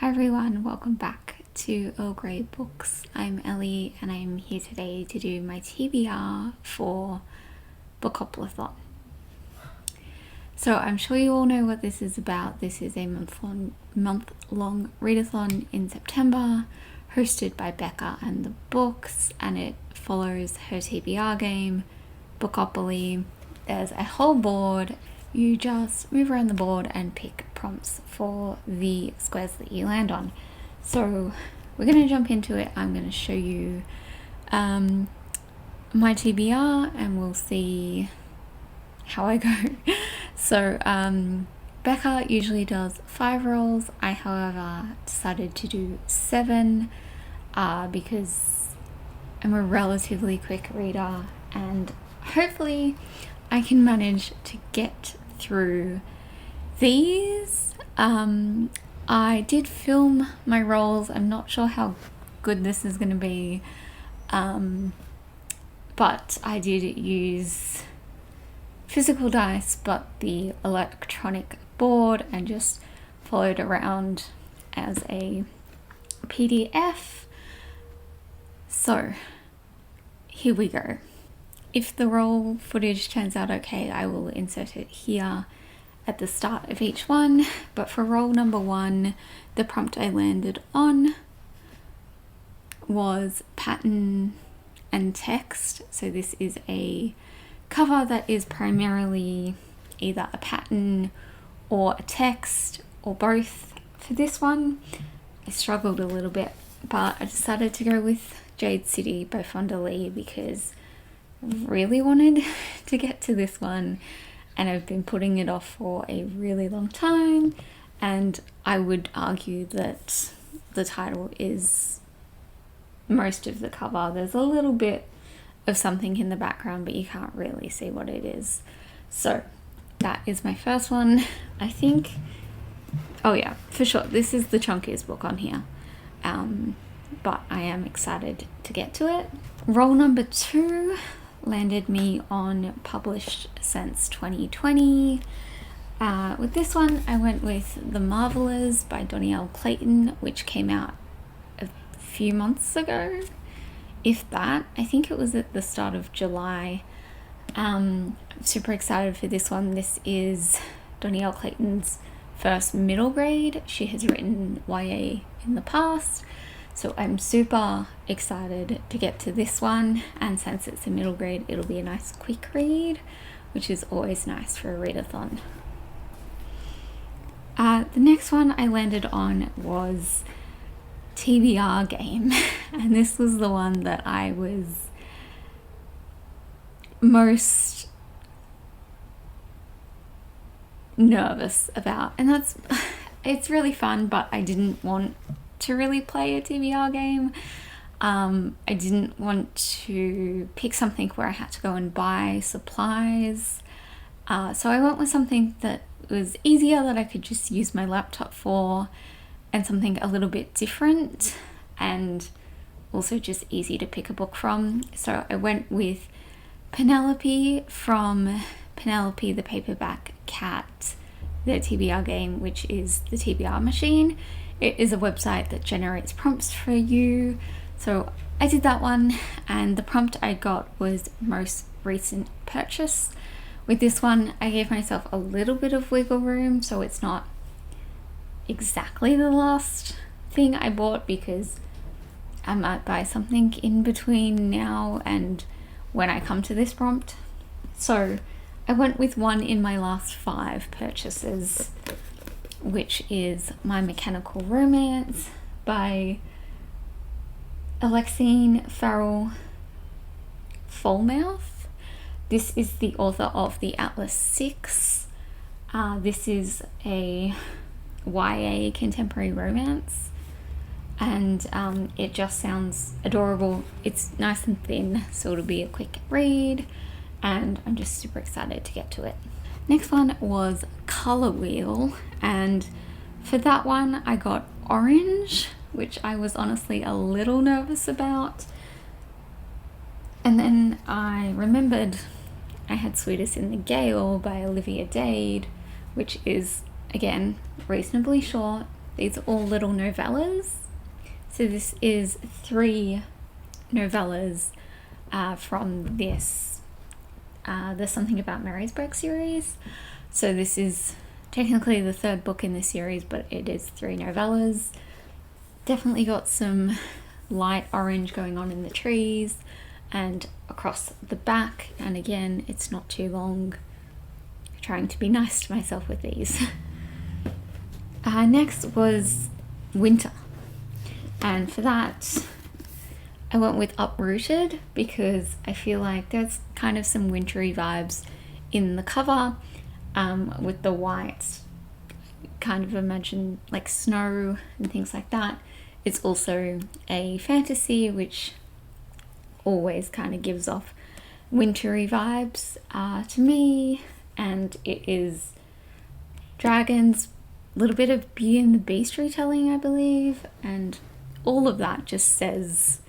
Hi everyone, welcome back to Earl Grey Books. I'm Ellie and I'm here today to do my TBR for Bookoplathon. So I'm sure you all know what this is about. This is a month-long readathon in September, hosted by Becca and the books, and it follows her TBR game, Bookopoly. There's a whole board. You just move around the board and pick prompts for the squares that you land on. So we're going to jump into it. I'm going to show you my TBR and we'll see how I go. So Becca usually does 5 rolls. I, however, decided to do 7 because I'm a relatively quick reader and hopefully I can manage to get through these. I did film my rolls. I'm not sure how good this is going to be, but I did use physical dice but the electronic board and just followed around as a PDF. So here we go. If the roll footage turns out okay, I will insert it here at the start of each one. But for roll number 1, the prompt I landed on was pattern and text. So this is a cover that is primarily either a pattern or a text or both. For this one, I struggled a little bit, but I decided to go with Jade City by Fonda Lee because really wanted to get to this one and I've been putting it off for a really long time, and I would argue that the title is most of the cover. There's a little bit of something in the background but you can't really see what it is. So that is my first one. I think, oh yeah, for sure this is the chunkiest book on here, but I am excited to get to it. Roll number 2 landed me on published since 2020. With this one I went with The Marvelers by Donielle Clayton, which came out a few months ago, if that. I think it was at the start of July. I'm super excited for this one. This is Donielle Clayton's first middle grade. She has written YA in the past, so I'm super excited to get to this one, and since it's a middle grade it'll be a nice quick read, which is always nice for a readathon. The next one I landed on was TBR game, and this was the one that I was most nervous about, and that's it's really fun, but I didn't want to really play a TBR game. I didn't want to pick something where I had to go and buy supplies, so I went with something that was easier, that I could just use my laptop for, and something a little bit different and also just easy to pick a book from. So I went with Penelope from Penelope the Paperback Cat, their TBR game, which is the TBR machine. It is a website that generates prompts for you. So I did that one, and the prompt I got was most recent purchase. With this one, I gave myself a little bit of wiggle room, so it's not exactly the last thing I bought, because I might buy something in between now and when I come to this prompt. So I went with one in my last 5 purchases, which is My Mechanical Romance by Alexine Farrell Falmouth. This is the author of The Atlas 6. This is a YA contemporary romance, and it just sounds adorable. It's nice and thin, so it'll be a quick read, and I'm just super excited to get to it. Next one was Color Wheel, and for that one I got orange, which I was honestly a little nervous about. And then I remembered I had Sweetest in the Gale by Olivia Dade, which is, again, reasonably short, These are all little novellas. So this is 3 novellas from this There's Something About Marysburg series. So this is technically the 3rd book in the series, but it is 3 novellas. Definitely got some light orange going on in the trees and across the back, and again, it's not too long. Trying to be nice to myself with these. Next was winter, and for that I went with Uprooted because I feel like there's kind of some wintry vibes in the cover, with the white, kind of imagine like snow and things like that. It's also a fantasy, which always kind of gives off wintry vibes to me, and it is dragons, a little bit of Beauty and the Beast retelling, I believe, and all of that just says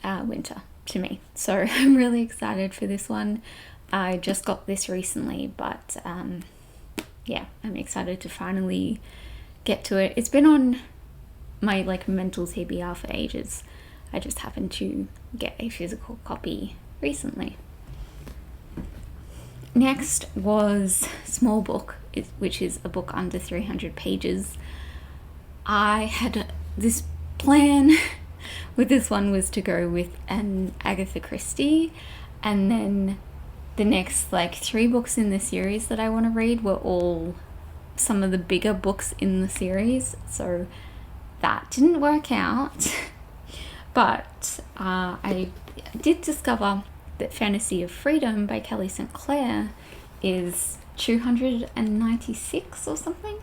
winter to me. So I'm really excited for this one. I just got this recently, but yeah, I'm excited to finally get to it. It's been on my like mental TBR for ages. I just happened to get a physical copy recently. Next was Small Book, which is a book under 300 pages. I had this plan with this one was to go with an Agatha Christie, and then the next like 3 books in the series that I want to read were all some of the bigger books in the series, so that didn't work out. But I did discover that Fantasy of Freedom by Kelly St. Clair is 296 or something.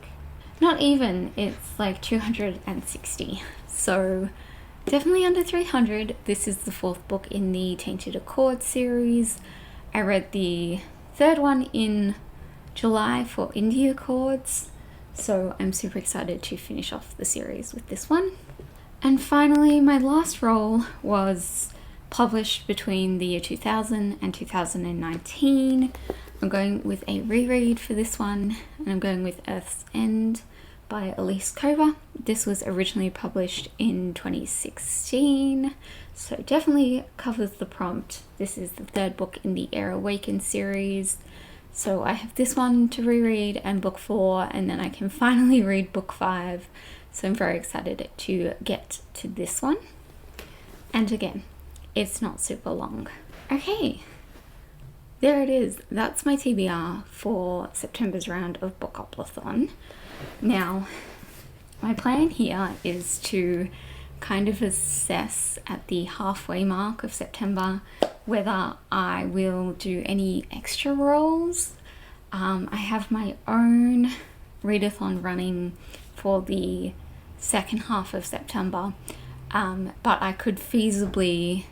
Not even, it's like 260. So definitely under 300. This is the 4th book in the Tainted Accord series. I read the 3rd one in July for Indie Accords, so I'm super excited to finish off the series with this one. And finally, my last role was published between the year 2000 and 2019. I'm going with a reread for this one, and I'm going with Earth's End by Elise Cover. This was originally published in 2016, so it definitely covers the prompt. This is the 3rd book in the Air Awakened series, so I have this one to reread and book 4, and then I can finally read book 5. So I'm very excited to get to this one. And again, it's not super long. Okay, there it is. That's my TBR for September's round of Bookoplathon. Now, my plan here is to kind of assess at the halfway mark of September whether I will do any extra roles. I have my own readathon running for the 2nd half of September, but I could feasibly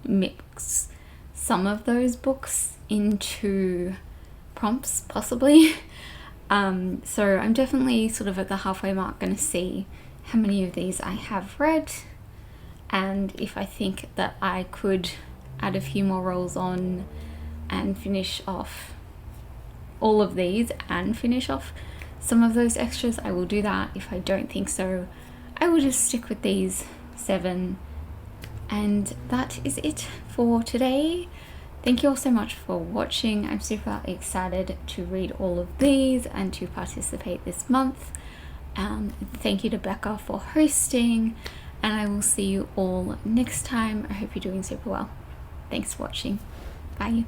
mix some of those books into prompts, possibly. So I'm definitely sort of at the halfway mark going to see how many of these I have read, and if I think that I could add a few more rolls on and finish off all of these and finish off some of those extras, I will do that. If I don't think so, I will just stick with these 7. And that is it for today. Thank you all so much for watching. I'm super excited to read all of these and to participate this month. Thank you to Becca for hosting, and I will see you all next time. I hope you're doing super well. Thanks for watching. Bye.